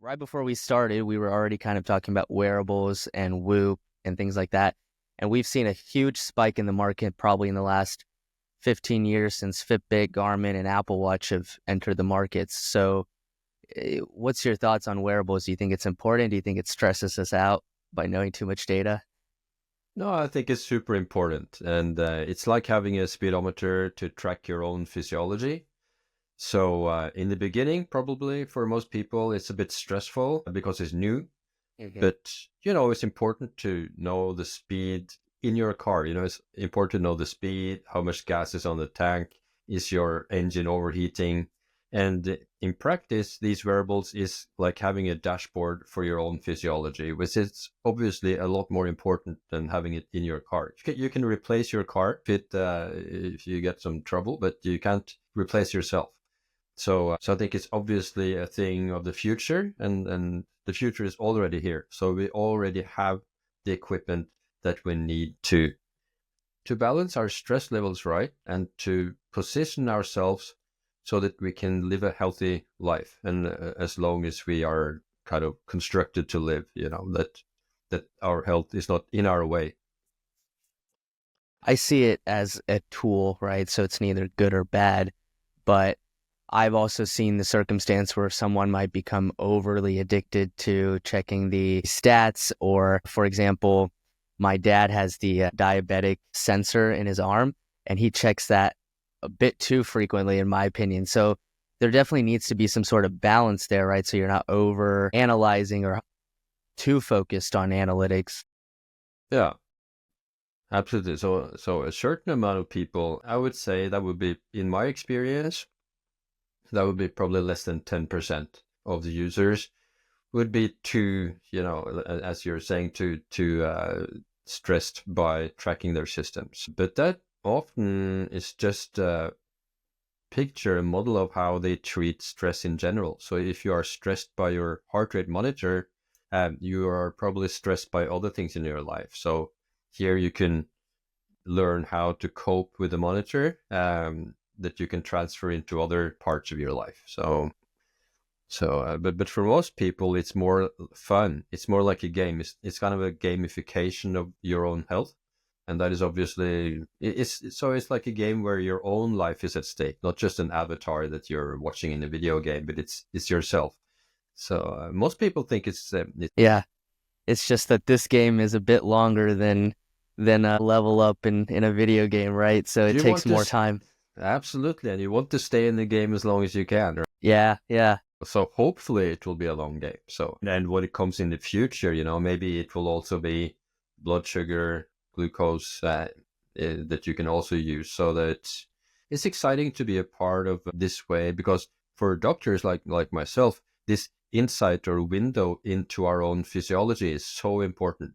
Right before we started, we were already kind of talking about wearables and Whoop and things like that. And we've seen a huge spike in the market probably in the last 15 years since Fitbit, Garmin, and Apple Watch have entered the markets. So what's your thoughts on wearables? Do you think it's important? Do you think it stresses us out by knowing too much data? No, I think it's super important. And it's like having a speedometer to track your own physiology. So in the beginning, probably for most people, it's a bit stressful because it's new. Hmm. But, it's important to know the speed in your car. It's important to know the speed, how much gas is on the tank, is your engine overheating. And in practice, these wearables is like having a dashboard for your own physiology, which is obviously a lot more important than having it in your car. You can replace your car if you get some trouble, but you can't replace yourself. So I think it's obviously a thing of the future, and the future is already here. So we already have the equipment that we need to balance our stress levels right and to position ourselves so that we can live a healthy life. And as long as we are kind of constructed to live, that our health is not in our way. I see it as a tool, right? So it's neither good or bad, but I've also seen the circumstance where someone might become overly addicted to checking the stats. Or, for example, my dad has the diabetic sensor in his arm, and he checks that a bit too frequently, in my opinion. So there definitely needs to be some sort of balance there, right? So you're not over analyzing or too focused on analytics. Yeah. Absolutely. So a certain amount of people, I would say that would be, in my experience, that would be probably less than 10% of the users would be too, as you're saying, too stressed by tracking their systems. But that often is just a picture, a model of how they treat stress in general. So if you are stressed by your heart rate monitor, you are probably stressed by other things in your life. So here you can learn how to cope with the monitor that you can transfer into other parts of your life. But for most people, it's more fun. It's more like a game. It's kind of a gamification of your own health, and that is obviously it's like a game where your own life is at stake, not just an avatar that you're watching in a video game, but it's yourself. So most people think Yeah, it's just that this game is a bit longer than a level up in a video game, right? So it you takes want to more time. absolutely, and you want to stay in the game as long as you can, right? Yeah, yeah. So hopefully it will be a long game. So, and when it comes in the future, maybe it will also be blood sugar, glucose that you can also use. So that it's exciting to be a part of this way, because for doctors like myself, this insight or window into our own physiology is so important.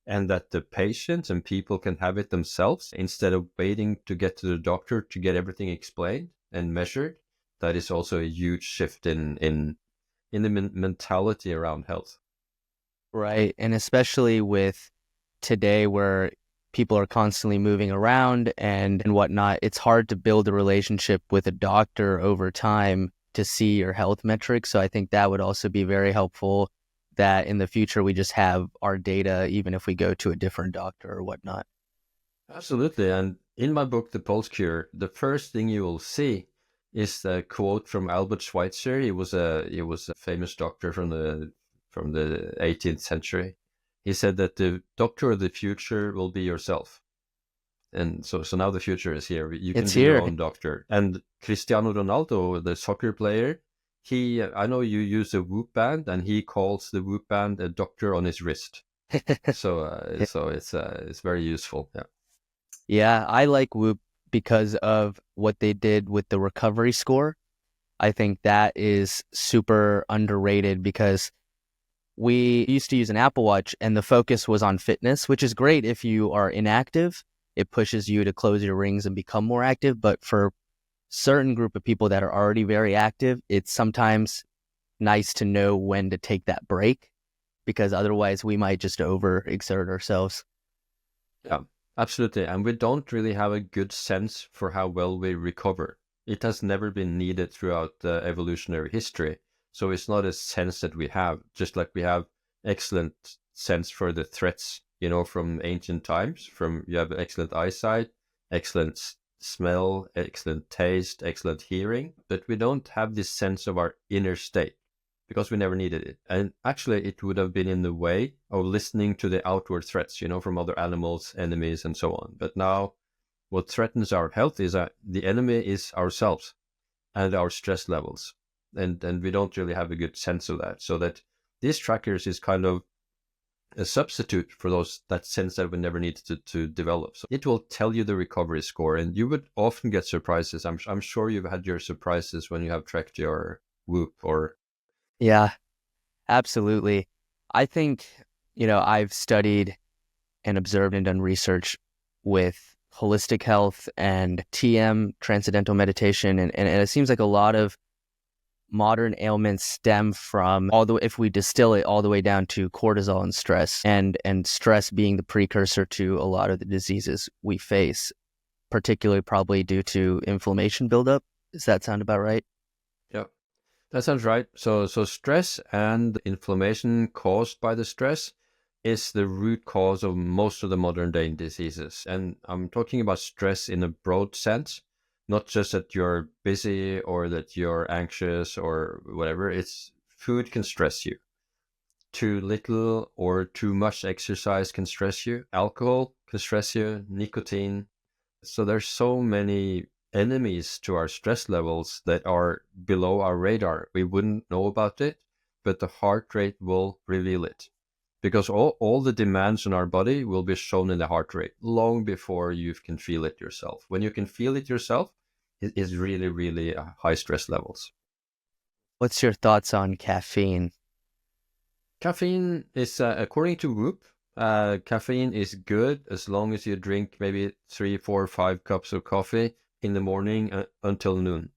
And that the patients and people can have it themselves instead of waiting to get to the doctor to get everything explained and measured. That is also a huge shift in the mentality around health. Right. And especially with today where people are constantly moving around and whatnot, it's hard to build a relationship with a doctor over time to see your health metrics. So I think that would also be very helpful that in the future we just have our data, even if we go to a different doctor or whatnot. Absolutely. And in my book, The Pulse Cure, the first thing you will see is a quote from Albert Schweitzer. He was a famous doctor from the 18th century. He said that the doctor of the future will be yourself. And so now the future is here. You can It's be your here. own doctor. And Cristiano Ronaldo, the soccer player, I know you use a Whoop band, and he calls the Whoop band a doctor on his wrist. So it's very useful. Yeah. Yeah, I like Whoop because of what they did with the recovery score. I think that is super underrated because we used to use an Apple Watch and the focus was on fitness, which is great if you are inactive. It pushes you to close your rings and become more active. But for certain group of people that are already very active, it's sometimes nice to know when to take that break because otherwise we might just overexert ourselves. Yeah, absolutely. And we don't really have a good sense for how well we recover. It has never been needed throughout evolutionary history. So it's not a sense that we have, just like we have excellent sense for the threats, from ancient times. You have excellent eyesight, excellent smell, excellent taste, excellent hearing, but we don't have this sense of our inner state because we never needed it. And actually, it would have been in the way of listening to the outward threats, from other animals, enemies, and so on. But now, what threatens our health is that the enemy is ourselves and our stress levels. And we don't really have a good sense of that. So that these trackers is kind of a substitute for that sense that we never need to develop. So it will tell you the recovery score, and you would often get surprises. I'm sure you've had your surprises when you have tracked your Whoop or... Yeah, absolutely. I think, I've studied and observed and done research with holistic health and TM, transcendental meditation, and it seems like a lot of modern ailments stem from if we distill it all the way down to cortisol and stress, and stress being the precursor to a lot of the diseases we face, particularly probably due to inflammation buildup. Does that sound about right? Yeah, that sounds right. So stress and inflammation caused by the stress is the root cause of most of the modern day diseases. And I'm talking about stress in a broad sense, not just that you're busy or that you're anxious or whatever. It's food can stress you. Too little or too much exercise can stress you. Alcohol can stress you. Nicotine. So there's so many enemies to our stress levels that are below our radar. We wouldn't know about it, but the heart rate will reveal it. Because all the demands on our body will be shown in the heart rate long before you can feel it yourself. When you can feel it yourself, it is really, really high stress levels. What's your thoughts on caffeine? Caffeine is, according to Whoop, caffeine is good as long as you drink maybe 3, 4, 5 cups of coffee in the morning until noon.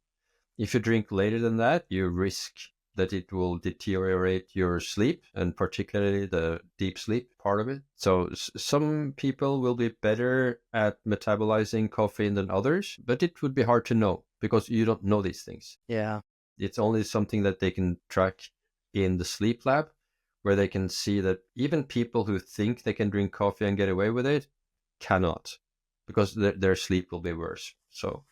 If you drink later than that, you risk that it will deteriorate your sleep, and particularly the deep sleep part of it. So some people will be better at metabolizing caffeine than others, but it would be hard to know because you don't know these things. Yeah. It's only something that they can track in the sleep lab, where they can see that even people who think they can drink coffee and get away with it cannot, because their sleep will be worse. So...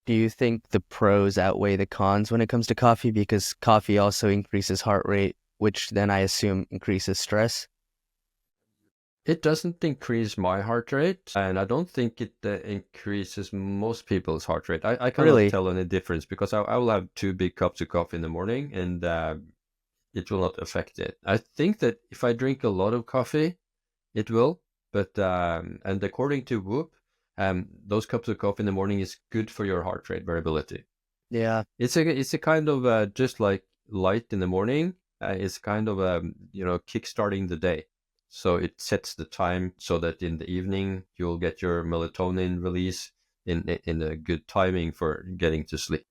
Do you think the pros outweigh the cons when it comes to coffee? Because coffee also increases heart rate, which then I assume increases stress. It doesn't increase my heart rate, and I don't think it increases most people's heart rate. I cannot Really? tell any difference because I will have 2 big cups of coffee in the morning, and it will not affect it. I think that if I drink a lot of coffee, it will. But and according to Whoop, those cups of coffee in the morning is good for your heart rate variability. Yeah. It's a kind of just like light in the morning. It's kind of kickstarting the day. So it sets the time so that in the evening you'll get your melatonin release in a good timing for getting to sleep.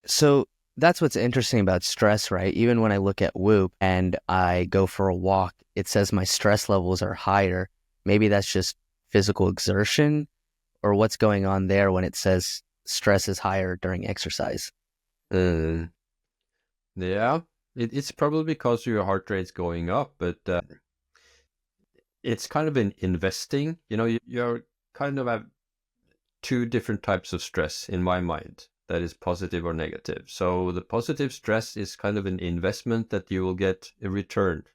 So that's what's interesting about stress, right? Even when I look at Whoop and I go for a walk, it says my stress levels are higher. Maybe that's just physical exertion, or what's going on there when it says stress is higher during exercise? Yeah, it's probably because your heart rate's going up, but it's kind of an investing. You're kind of have 2 different types of stress in my mind. That is positive or negative. So the positive stress is kind of an investment that you will get a return,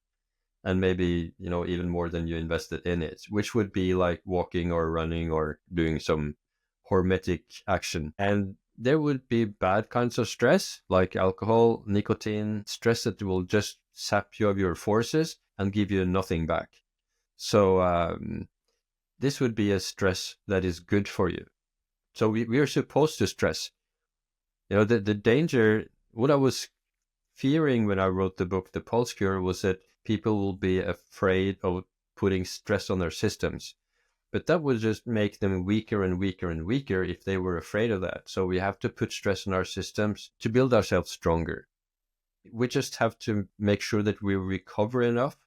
and maybe, even more than you invested in it, which would be like walking or running or doing some hormetic action. And there would be bad kinds of stress, like alcohol, nicotine, stress that will just sap you of your forces and give you nothing back. So this would be a stress that is good for you. So we are supposed to stress. The danger, what I was fearing when I wrote the book, The Pulse Cure, was that people will be afraid of putting stress on their systems. But that would just make them weaker and weaker and weaker if they were afraid of that. So we have to put stress on our systems to build ourselves stronger. We just have to make sure that we recover enough.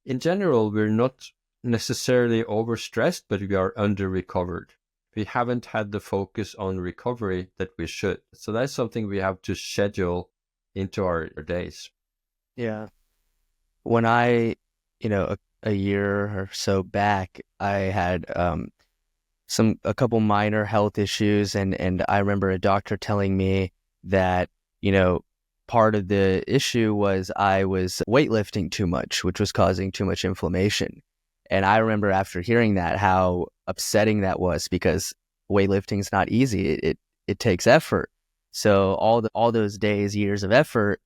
In general, we're not necessarily overstressed, but we are under-recovered. we haven't had the focus on recovery that we should. So that's something we have to schedule into our days. Yeah. When I, a year or so back, I had a couple minor health issues, and I remember a doctor telling me that, part of the issue was I was weightlifting too much, which was causing too much inflammation. And I remember after hearing that, how upsetting that was, because weightlifting is not easy. It takes effort. So all those days, years of effort,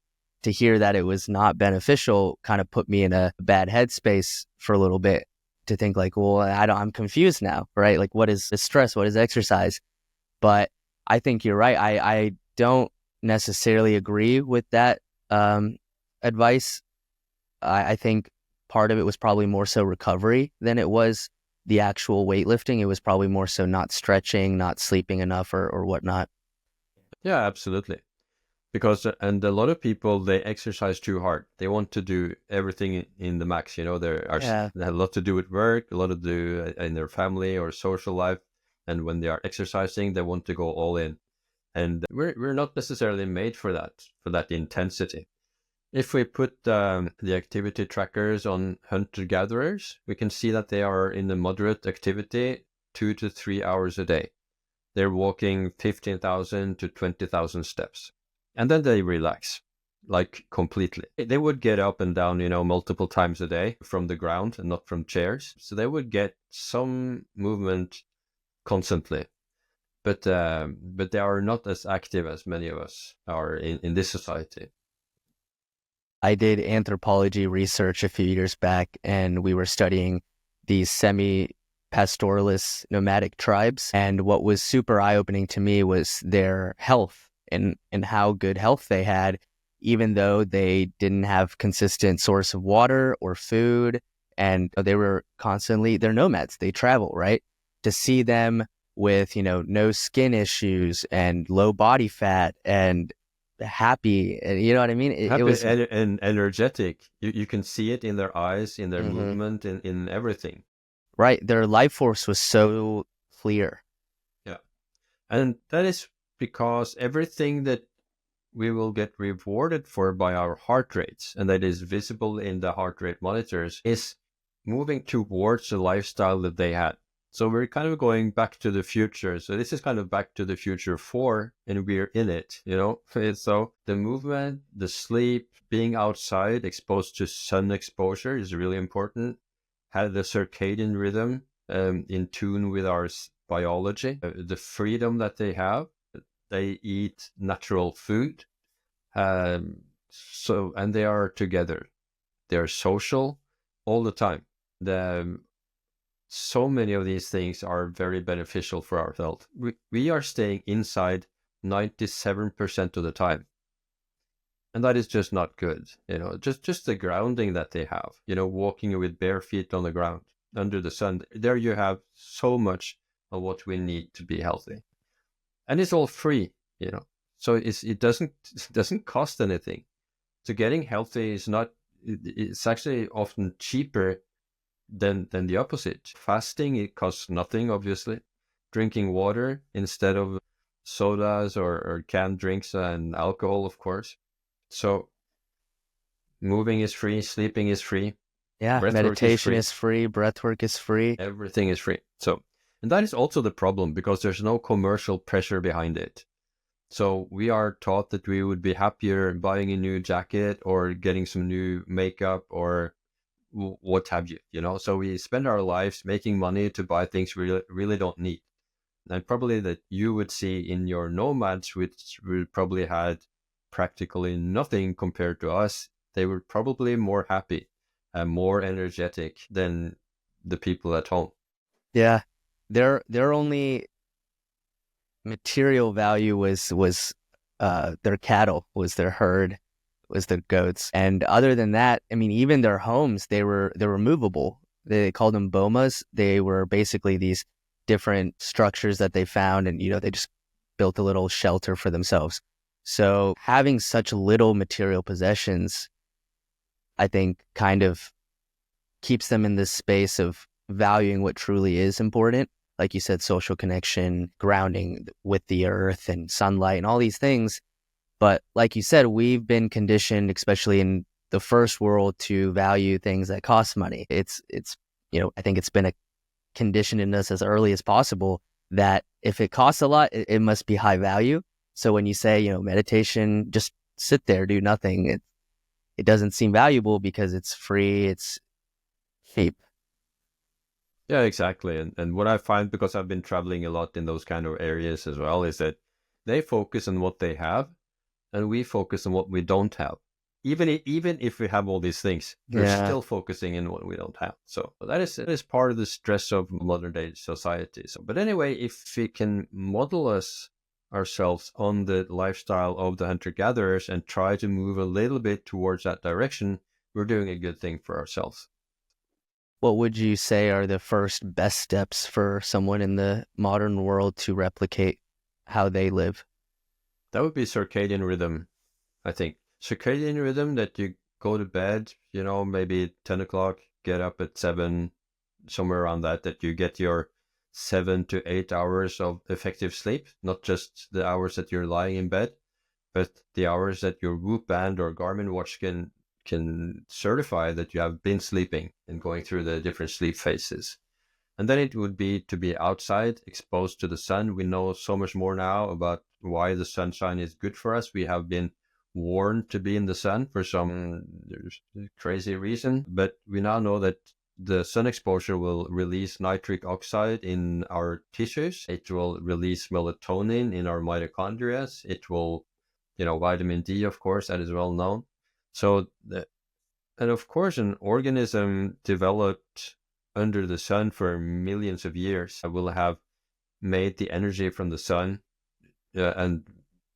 to hear that it was not beneficial kind of put me in a bad headspace for a little bit, to think like, well, I'm confused now, right? Like, what is stress? What is exercise? But I think you're right. I don't necessarily agree with that advice. I think part of it was probably more so recovery than it was the actual weightlifting. It was probably more so not stretching, not sleeping enough, or whatnot. Yeah, absolutely. Because and a lot of people, they exercise too hard. They want to do everything in the max. Yeah. They have a lot to do with work, a lot to do in their family or social life, and when they are exercising, they want to go all in. And we're not necessarily made for that intensity. If we put the activity trackers on hunter-gatherers, we can see that they are in the moderate activity 2 to 3 hours a day. They're walking 15,000 to 20,000 steps. And then they relax, like completely. They would get up and down, multiple times a day from the ground and not from chairs. So they would get some movement constantly. But they are not as active as many of us are in this society. I did anthropology research a few years back, and we were studying these semi-pastoralist nomadic tribes. And what was super eye-opening to me was their health, and how good health they had, even though they didn't have consistent source of water or food. And they were they're nomads, they travel, right? To see them with, no skin issues and low body fat and happy, and you know what I mean? It Happy was and energetic. You can see it in their eyes, in their Mhm. movement, in everything. Right. Their life force was so clear. Yeah. And that is because everything that we will get rewarded for by our heart rates, and that is visible in the heart rate monitors, is moving towards the lifestyle that they had. So we're kind of going back to the future. So this is kind of back to the future 4, and we're in it, So the movement, the sleep, being outside, exposed to sun exposure is really important. Have the circadian rhythm in tune with our biology, the freedom that they have. They eat natural food. And they are together. They're social all the time. So many of these things are very beneficial for our health. We are staying inside 97% of the time. And that is just not good. Just the grounding that they have, walking with bare feet on the ground under the sun. There you have so much of what we need to be healthy. And it's all free, So it doesn't cost anything. So getting healthy is not, it's actually often cheaper than the opposite. Fasting, it costs nothing, obviously. Drinking water instead of sodas or canned drinks and alcohol, of course. So moving is free, sleeping is free, Yeah. breathwork is Meditation free, is free. Breathwork is free. everything is free. So, and that is also the problem, because there's no commercial pressure behind it. So we are taught that we would be happier buying a new jacket or getting some new makeup or what have you, So we spend our lives making money to buy things we really don't need. And probably that you would see in your nomads, which would probably had practically nothing compared to us. They were probably more happy and more energetic than the people at home. Yeah. Their only material value was their cattle, was their herd, was their goats. And other than that, I mean, even their homes, they're movable. They called them bomas. They were basically these different structures that they found, and they just built a little shelter for themselves. So having such little material possessions, I think, kind of keeps them in this space of valuing what truly is important. like you said, social connection, grounding with the earth and sunlight and all these things. But like you said, we've been conditioned, especially in the first world, to value things that cost money. It's I think it's been a condition in us as early as possible that if it costs a lot, it must be high value. So when you say, meditation, just sit there, do nothing, it doesn't seem valuable because it's free, it's cheap. Yeah, exactly. And what I find, because I've been traveling a lot in those kind of areas as well, is that they focus on what they have and we focus on what we don't have. Even if we have all these things, we're Yeah. still focusing on what we don't have. So that is part of the stress of modern day society. So, but anyway, if we can model ourselves on the lifestyle of the hunter-gatherers and try to move a little bit towards that direction, we're doing a good thing for ourselves. What would you say are the first best steps for someone in the modern world to replicate how they live? That would be circadian rhythm, I think. Circadian rhythm, that you go to bed, maybe 10 o'clock, get up at 7, somewhere around that you get your 7 to 8 hours of effective sleep, not just the hours that you're lying in bed, but the hours that your Whoop band or Garmin watch can certify that you have been sleeping and going through the different sleep phases. And then it would be to be outside, exposed to the sun. We know so much more now about why the sunshine is good for us. We have been warned to be in the sun for some crazy reason, but we now know that the sun exposure will release nitric oxide in our tissues. It will release melatonin in our mitochondria. It will, vitamin D, of course, that is well known. So, and of course, an organism developed under the sun for millions of years will have made the energy from the sun and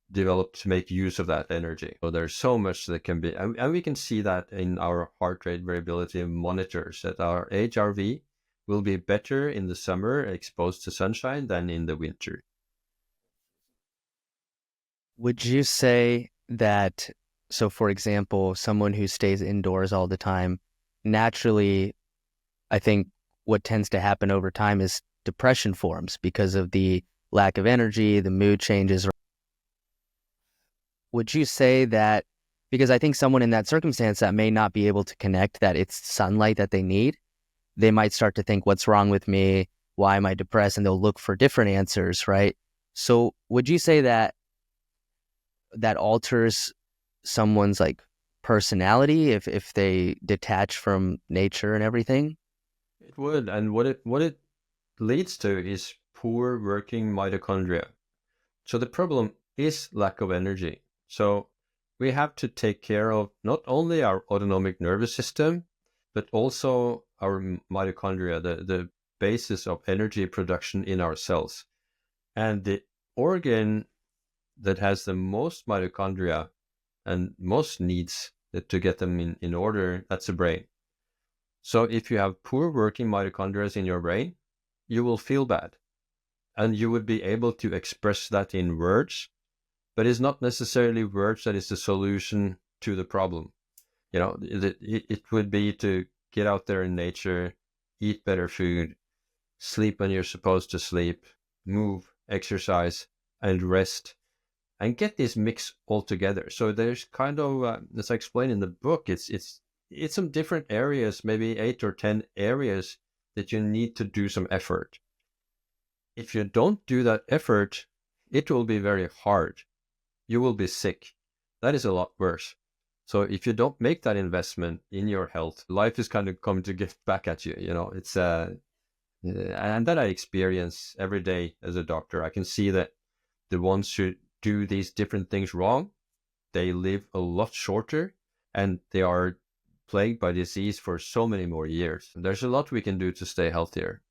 developed to make use of that energy. So there's so much that can be, and we can see that in our heart rate variability monitors, that our HRV will be better in the summer exposed to sunshine than in the winter. Would you say that, so for example, someone who stays indoors all the time, naturally, I think what tends to happen over time is depression forms because of the lack of energy, the mood changes. Would you say that, because I think someone in that circumstance that may not be able to connect that it's sunlight that they need, they might start to think, what's wrong with me? Why am I depressed? And they'll look for different answers, right? So would you say that alters someone's like personality if they detach from nature and everything? It would, and what it leads to is poor working mitochondria. So the problem is lack of energy. So we have to take care of not only our autonomic nervous system, but also our mitochondria, the basis of energy production in our cells. And the organ that has the most mitochondria and most needs to get them in order, that's the brain. So if you have poor working mitochondria in your brain, you will feel bad. And you would be able to express that in words, but it's not necessarily words that is the solution to the problem. It would be to get out there in nature, eat better food, sleep when you're supposed to sleep, move, exercise, and rest, and get this mix all together. So there's kind of, as I explained in the book, it's some different areas, maybe 8 or 10 areas that you need to do some effort. If you don't do that effort, it will be very hard. You will be sick. That is a lot worse. So if you don't make that investment in your health, life is kind of coming to get back at you. It's and that I experience every day as a doctor. I can see that the ones who do these different things wrong, they live a lot shorter and they are plagued by disease for so many more years. There's a lot we can do to stay healthier.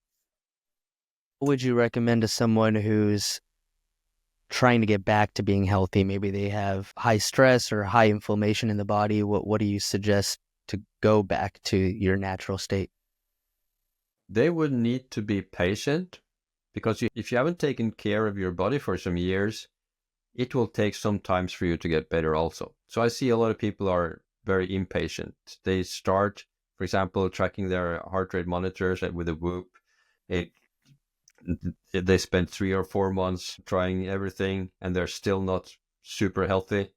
What would you recommend to someone who's trying to get back to being healthy? Maybe they have high stress or high inflammation in the body. What do you suggest to go back to your natural state? They would need to be patient, because if you haven't taken care of your body for some years, it will take some time for you to get better also. So I see a lot of people are very impatient. They start, for example, tracking their heart rate monitors with a Whoop. It They spend 3 or 4 months trying everything and they're still not super healthy.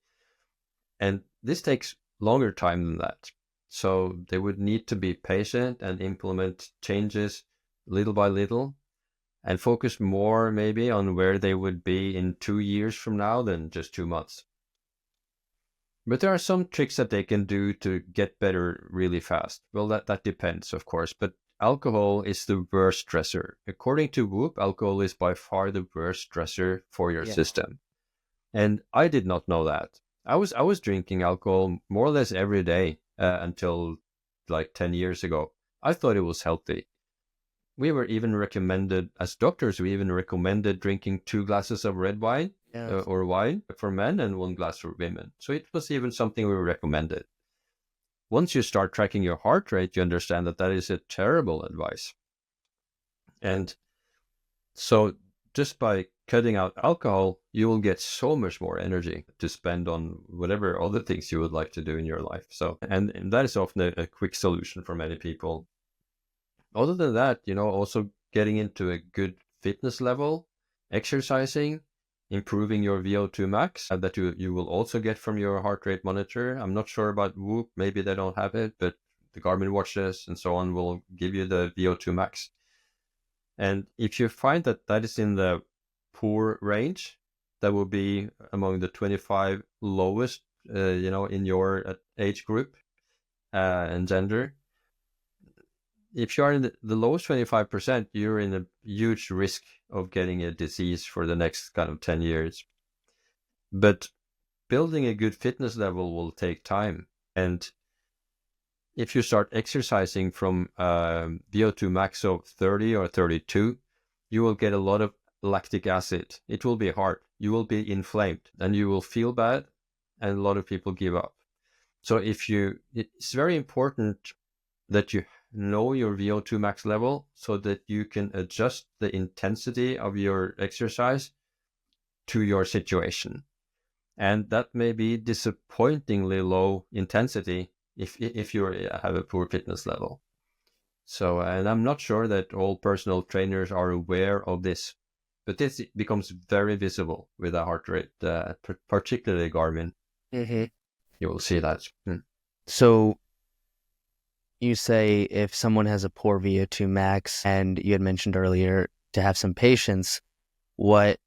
And this takes longer time than that. So they would need to be patient and implement changes little by little and focus more maybe on where they would be in 2 years from now than just 2 months. But there are some tricks that they can do to get better really fast. Well, that depends, of course. But alcohol is the worst stressor. According to Whoop, alcohol is by far the worst stressor for your system. And I did not know that. I was drinking alcohol more or less every day until like 10 years ago. I thought it was healthy. We were even recommended, as doctors, we even recommended drinking 2 glasses of red wine or wine for men and 1 glass for women. So it was even something we recommended. Once you start tracking your heart rate, you understand that that is a terrible advice. And so just by cutting out alcohol, you will get so much more energy to spend on whatever other things you would like to do in your life. So, and that is often a quick solution for many people. Other than that, also getting into a good fitness level, exercising, improving your VO2 max that you will also get from your heart rate monitor. I'm not sure about Whoop, maybe they don't have it, but the Garmin watches and so on will give you the VO2 max. And if you find that that is in the poor range, that will be among the 25 lowest, in your age group and gender. If you are in the lowest 25%, you're in a huge risk of getting a disease for the next kind of 10 years. But building a good fitness level will take time. And if you start exercising from VO2 max of 30 or 32, you will get a lot of lactic acid. It will be hard. You will be inflamed and you will feel bad, and a lot of people give up. So it's very important that you know your VO2 max level so that you can adjust the intensity of your exercise to your situation. And that may be disappointingly low intensity if you have a poor fitness level. So, and I'm not sure that all personal trainers are aware of this, but this becomes very visible with a heart rate, particularly Garmin. Mm-hmm. You will see that. So you say if someone has a poor VO2 max, and you had mentioned earlier to have some patience, what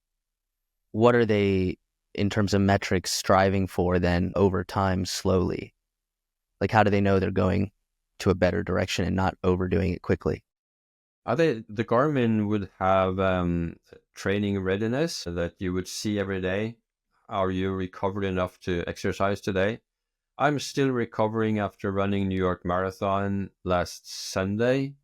are they, in terms of metrics, striving for then over time slowly? Like, how do they know they're going to a better direction and not overdoing it quickly? The Garmin would have training readiness that you would see every day. Are you recovered enough to exercise today? I'm still recovering after running New York Marathon last Sunday.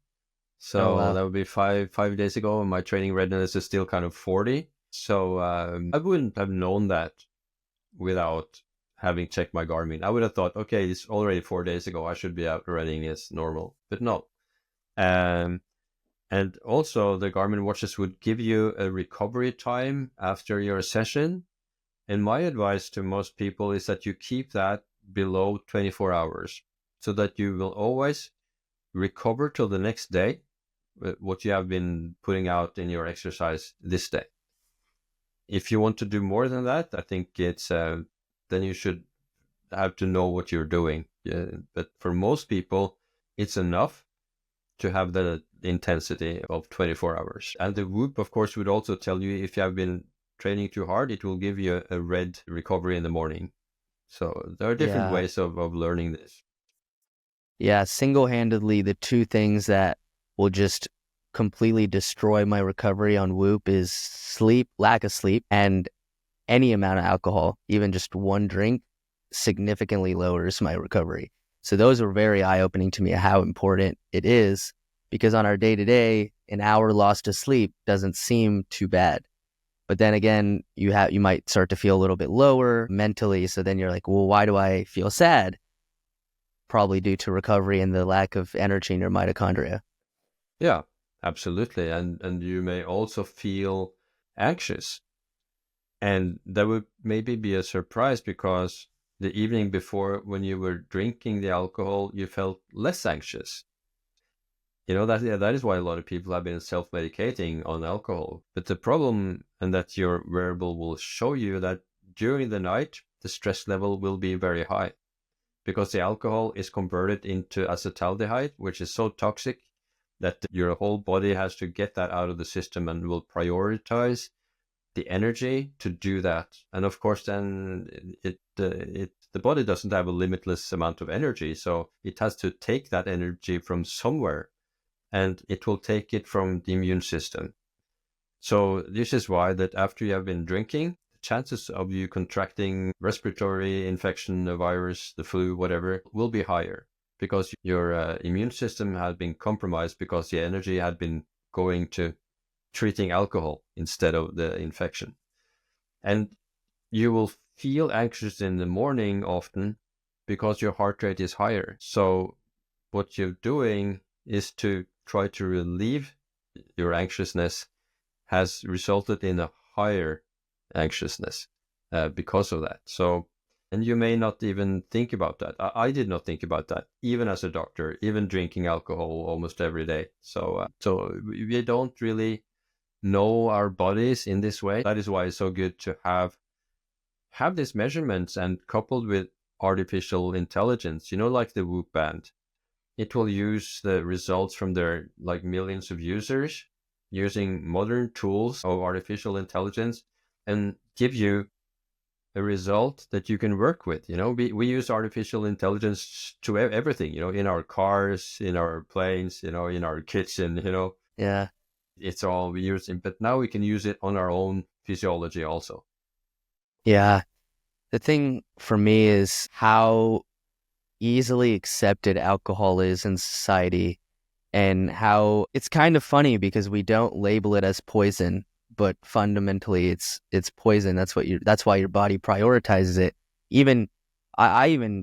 So wow. That would be five days ago, and my training readiness is still kind of 40. So I wouldn't have known that without having checked my Garmin. I would have thought, okay, it's already 4 days ago. I should be out running as normal, but no. And also the Garmin watches would give you a recovery time after your session. And my advice to most people is that you keep that below 24 hours so that you will always recover till the next day what you have been putting out in your exercise this day. If you want to do more than that, I think it's then you should have to know what you're doing. But for most people, it's enough to have the intensity of 24 hours. And the Whoop, of course, would also tell you if you have been training too hard, it will give you a red recovery in the morning. So there are different ways of learning this. Yeah, single-handedly, the two things that will just completely destroy my recovery on Whoop is sleep, lack of sleep, and any amount of alcohol. Even just one drink significantly lowers my recovery. So those are very eye-opening to me, how important it is, because on our day-to-day, an hour lost to sleep doesn't seem too bad. But then again, you might start to feel a little bit lower mentally. So then you're like, well, why do I feel sad? Probably due to recovery and the lack of energy in your mitochondria. Yeah, absolutely. And you may also feel anxious. And that would maybe be a surprise because the evening before when you were drinking the alcohol, you felt less anxious. that is why a lot of people have been self-medicating on alcohol. But the problem, and that your wearable will show you, that during the night, the stress level will be very high because the alcohol is converted into acetaldehyde, which is so toxic that your whole body has to get that out of the system and will prioritize the energy to do that. And of course, then the body doesn't have a limitless amount of energy, so it has to take that energy from somewhere, and it will take it from the immune system. So this is why that after you have been drinking, the chances of you contracting respiratory infection, a virus, the flu, whatever, will be higher because your immune system had been compromised because the energy had been going to treating alcohol instead of the infection. And you will feel anxious in the morning often because your heart rate is higher. So what you're doing is to try to relieve your anxiousness has resulted in a higher anxiousness because of that. So, and you may not even think about that. I did not think about that, even as a doctor, even drinking alcohol almost every day. So we don't really know our bodies in this way. That is why it's so good to have these measurements, and coupled with artificial intelligence, like the Whoop band. It will use the results from their millions of users using modern tools of artificial intelligence and give you a result that you can work with. We use artificial intelligence to everything, in our cars, in our planes, in our kitchen, Yeah. It's all we use it, but now we can use it on our own physiology also. Yeah. The thing for me is how easily accepted alcohol is in society, and how it's kind of funny because we don't label it as poison, but fundamentally it's poison. That's why your body prioritizes it. Even I even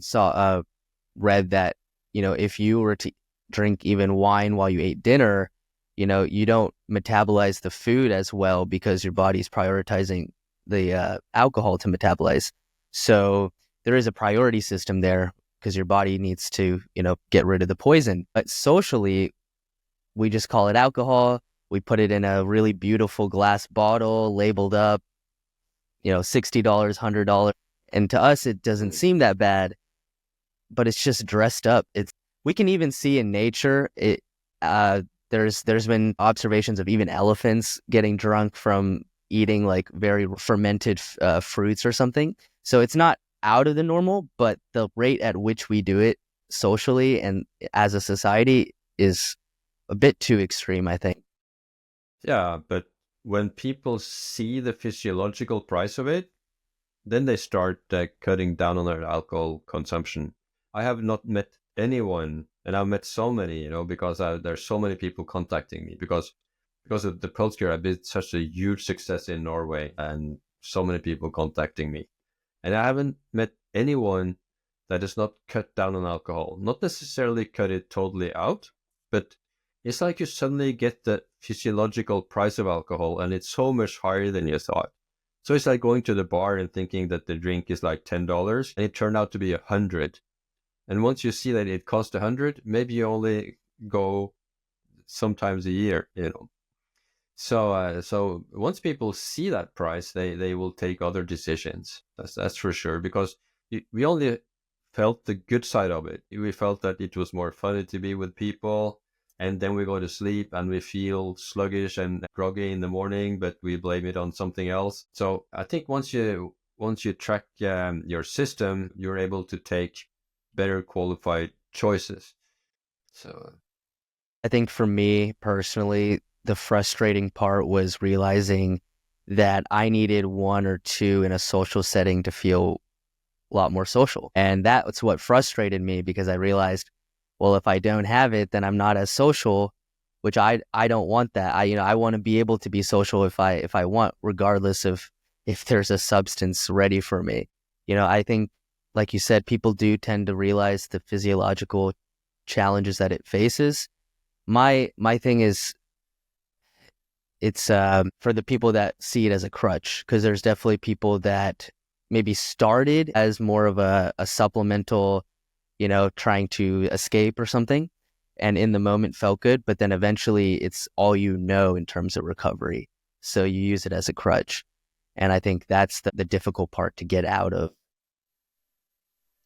read that, if you were to drink even wine while you ate dinner, you don't metabolize the food as well because your body's prioritizing the alcohol to metabolize. So there is a priority system there because your body needs to, get rid of the poison. But socially, we just call it alcohol. We put it in a really beautiful glass bottle, labeled up, $60, $100. And to us, it doesn't seem that bad, but it's just dressed up. We can even see in nature, there's been observations of even elephants getting drunk from eating very fermented fruits or something. So it's not out of the normal, but the rate at which we do it socially and as a society is a bit too extreme, I think. Yeah, but when people see the physiological price of it, then they start cutting down on their alcohol consumption. I have not met anyone, and I've met so many, because there's so many people contacting me because of the culture. I've been such a huge success in Norway, and so many people contacting me. And I haven't met anyone that has not cut down on alcohol. Not necessarily cut it totally out, but it's like you suddenly get the physiological price of alcohol, and it's so much higher than you thought. So it's like going to the bar and thinking that the drink is like $10, and it turned out to be $100. And once you see that it costs $100, maybe you only go sometimes a year, So once people see that price, they will take other decisions. That's for sure, because we only felt the good side of it. We felt that it was more fun to be with people, and then we go to sleep and we feel sluggish and groggy in the morning, but we blame it on something else. So I think once you track your system, you're able to take better qualified choices. So I think for me personally, the frustrating part was realizing that I needed one or two in a social setting to feel a lot more social. And that's what frustrated me, because I realized, well, if I don't have it, then I'm not as social, which I don't want that. I want to be able to be social if I want, regardless of if there's a substance ready for me. I think, like you said, people do tend to realize the physiological challenges that it faces. My thing is, it's for the people that see it as a crutch, because there's definitely people that maybe started as more of a supplemental, trying to escape or something. and in the moment felt good, but then eventually it's all you know in terms of recovery. So you use it as a crutch. And I think that's the difficult part to get out of.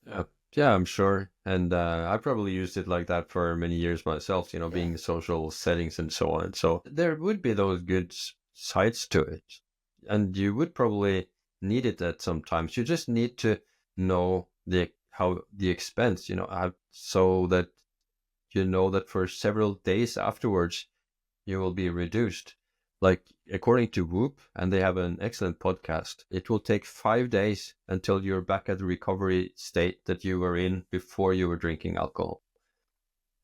Yeah, yeah, I'm sure. And I probably used it like that for many years myself, being in social settings and so on. So there would be those good sides to it. And you would probably need it at some times. You just need to know how the expense, so that you know that for several days afterwards, you will be reduced. Like according to Whoop, and they have an excellent podcast, it will take 5 days until you're back at the recovery state that you were in before you were drinking alcohol.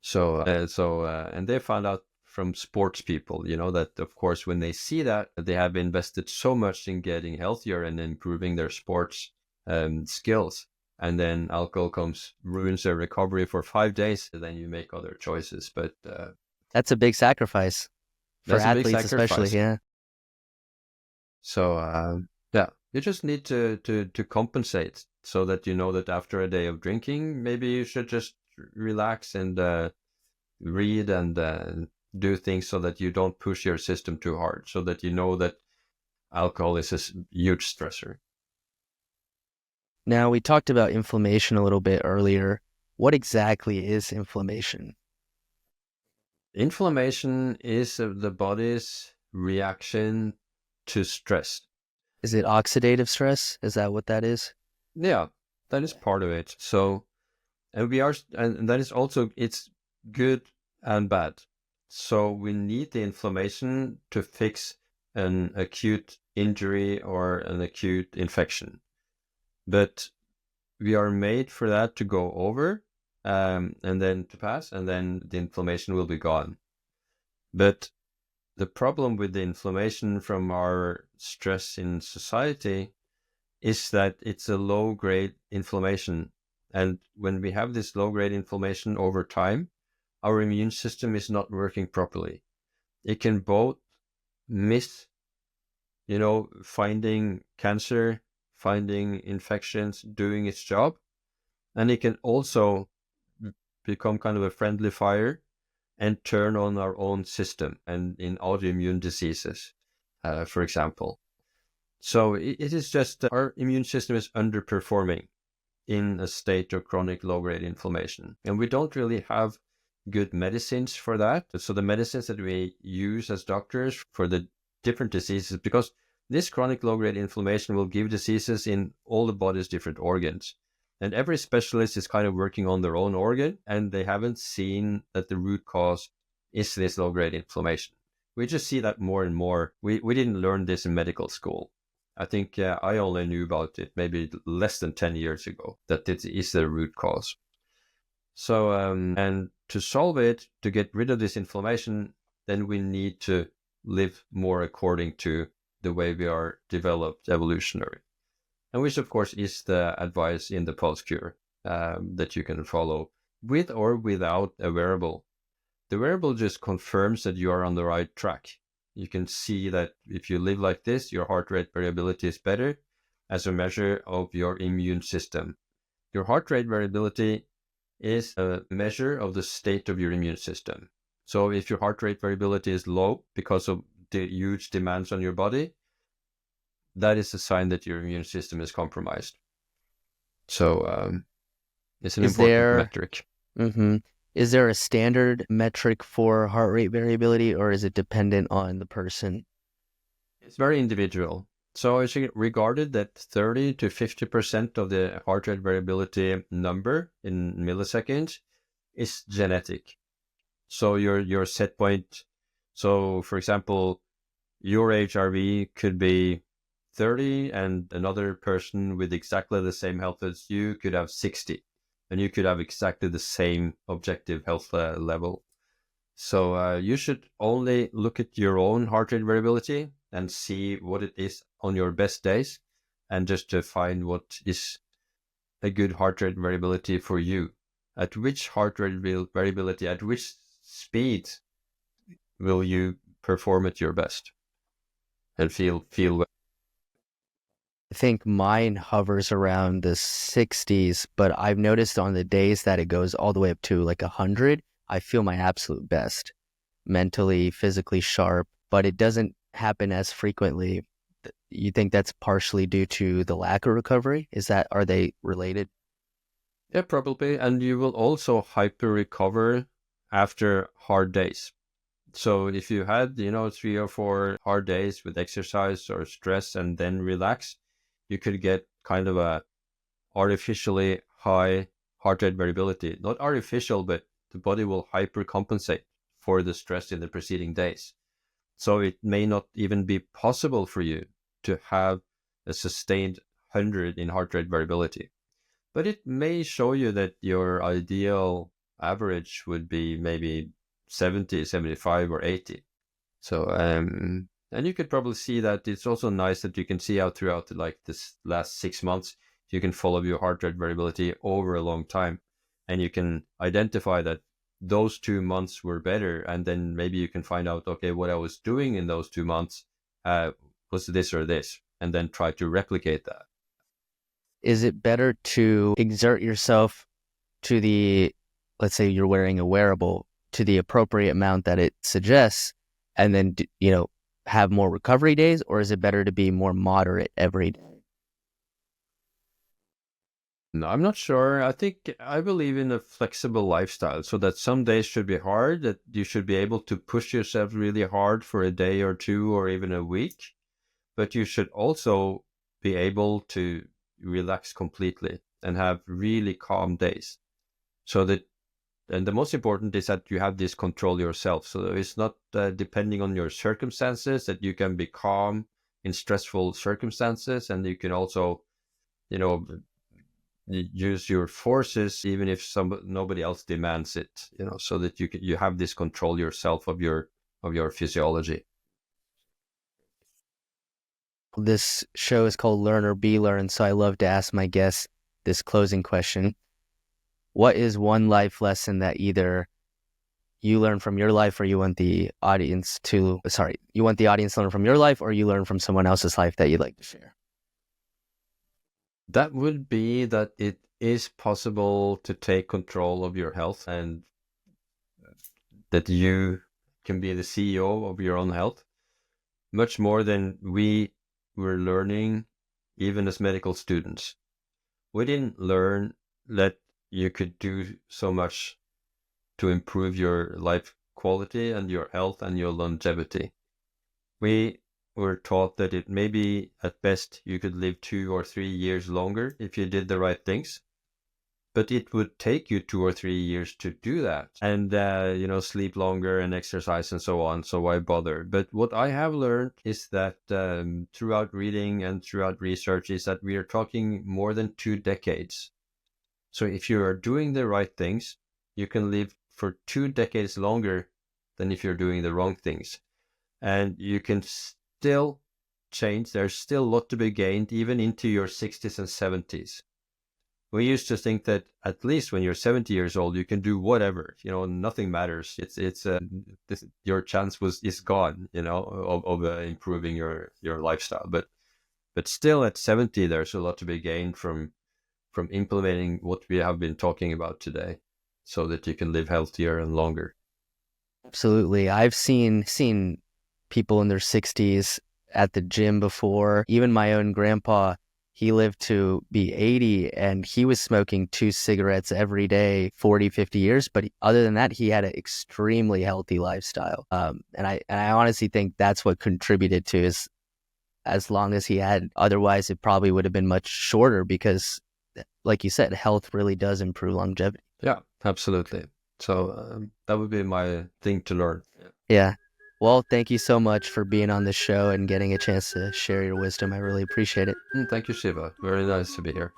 So, and they found out from sports people, that of course, when they see that, they have invested so much in getting healthier and improving their sports skills. And then alcohol ruins their recovery for 5 days. And then you make other choices. But that's a big sacrifice for athletes, especially. Yeah. So yeah, you just need to compensate so that you know that after a day of drinking, maybe you should just relax and read and do things so that you don't push your system too hard, so that you know that alcohol is a huge stressor. Now, we talked about inflammation a little bit earlier. What exactly is inflammation? Inflammation is the body's reaction to stress. Is it oxidative stress? Is that what that is? Yeah, that is part of it. So, and that is also, it's good and bad. So we need the inflammation to fix an acute injury or an acute infection. But we are made for that to go over and then to pass, and then the inflammation will be gone. But the problem with the inflammation from our stress in society is that it's a low-grade inflammation. And when we have this low-grade inflammation over time, our immune system is not working properly. It can both miss, finding cancer, finding infections, doing its job, and it can also become kind of a friendly fire and turn on our own system and in autoimmune diseases, for example. So it is just that our immune system is underperforming in a state of chronic low-grade inflammation. And we don't really have good medicines for that. So the medicines that we use as doctors for the different diseases, because this chronic low-grade inflammation will give diseases in all the body's different organs. And every specialist is kind of working on their own organ, and they haven't seen that the root cause is this low-grade inflammation. We just see that more and more. We didn't learn this in medical school. I think I only knew about it maybe less than 10 years ago, that it is the root cause. So, and to solve it, to get rid of this inflammation, then we need to live more according to the way we are developed evolutionary. And which, of course, is the advice in the Pulse Cure that you can follow with or without a wearable. The wearable just confirms that you are on the right track. You can see that if you live like this, your heart rate variability is better as a measure of your immune system. Your heart rate variability is a measure of the state of your immune system. So if your heart rate variability is low because of the huge demands on your body, that is a sign that your immune system is compromised. So it's an important metric. Mm-hmm. Is there a standard metric for heart rate variability, or is it dependent on the person? It's very individual. So it's regarded that 30 to 50% of the heart rate variability number in milliseconds is genetic. So your set point, so for example, your HRV could be 30 and another person with exactly the same health as you could have 60. And you could have exactly the same objective health level. So you should only look at your own heart rate variability and see what it is on your best days, and just to find what is a good heart rate variability for you. At which heart rate variability, at which speed will you perform at your best and feel well? I think mine hovers around the 60s, but I've noticed on the days that it goes all the way up to like 100, I feel my absolute best, mentally, physically sharp, but it doesn't happen as frequently. You think that's partially due to the lack of recovery? Are they related? Yeah, probably. And you will also hyper recover after hard days. So if you had, 3 or 4 hard days with exercise or stress and then relax, you could get kind of a artificially high heart rate variability. Not artificial, but the body will hypercompensate for the stress in the preceding days. So it may not even be possible for you to have a sustained 100 in heart rate variability. But it may show you that your ideal average would be maybe 70, 75, or 80. So, and you could probably see that it's also nice that you can see out throughout like this last 6 months, you can follow your heart rate variability over a long time, and you can identify that those 2 months were better, and then maybe you can find out, okay, what I was doing in those 2 months was this or this, and then try to replicate that. Is it better to exert yourself to let's say you're wearing a wearable, to the appropriate amount that it suggests, and then, have more recovery days, or is it better to be more moderate every day? No, I'm not sure. I believe in a flexible lifestyle, so that some days should be hard, that you should be able to push yourself really hard for a day or two or even a week, but you should also be able to relax completely and have really calm days. And the most important is that you have this control yourself. So it's not depending on your circumstances, that you can be calm in stressful circumstances, and you can also, use your forces even if nobody else demands it, so that you have this control yourself of your physiology. This show is called Learn or Be Learned, so I love to ask my guests this closing question. What is one life lesson that either you learn from your life, or you want the audience to learn from your life, or you learn from someone else's life that you'd like to share? That would be that it is possible to take control of your health, and that you can be the CEO of your own health, much more than we were learning even as medical students. We didn't learn that you could do so much to improve your life quality and your health and your longevity. We were taught that it maybe at best you could live 2 or 3 years longer if you did the right things, but it would take you 2 or 3 years to do that, and sleep longer and exercise and so on. So why bother? But what I have learned is that throughout reading and throughout research is that we are talking more than 2 decades. So if you are doing the right things, you can live for 2 decades longer than if you're doing the wrong things. And you can still change. There's still a lot to be gained, even into your 60s and 70s. We used to think that at least when you're 70 years old, you can do whatever, nothing matters. Your chance is gone, of improving your lifestyle. But still at 70, there's a lot to be gained from implementing what we have been talking about today, so that you can live healthier and longer. Absolutely. I've seen people in their 60s at the gym before. Even my own grandpa, he lived to be 80, and he was smoking 2 cigarettes every day, 40, 50 years. But other than that, he had an extremely healthy lifestyle. And I honestly think that's what contributed to his, as long as he had. Otherwise, it probably would have been much shorter, because, like you said, health really does improve longevity. Yeah, absolutely. So that would be my thing to learn. Yeah. Well, thank you so much for being on the show and getting a chance to share your wisdom. I really appreciate it. Thank you, Shiva. Very nice to be here.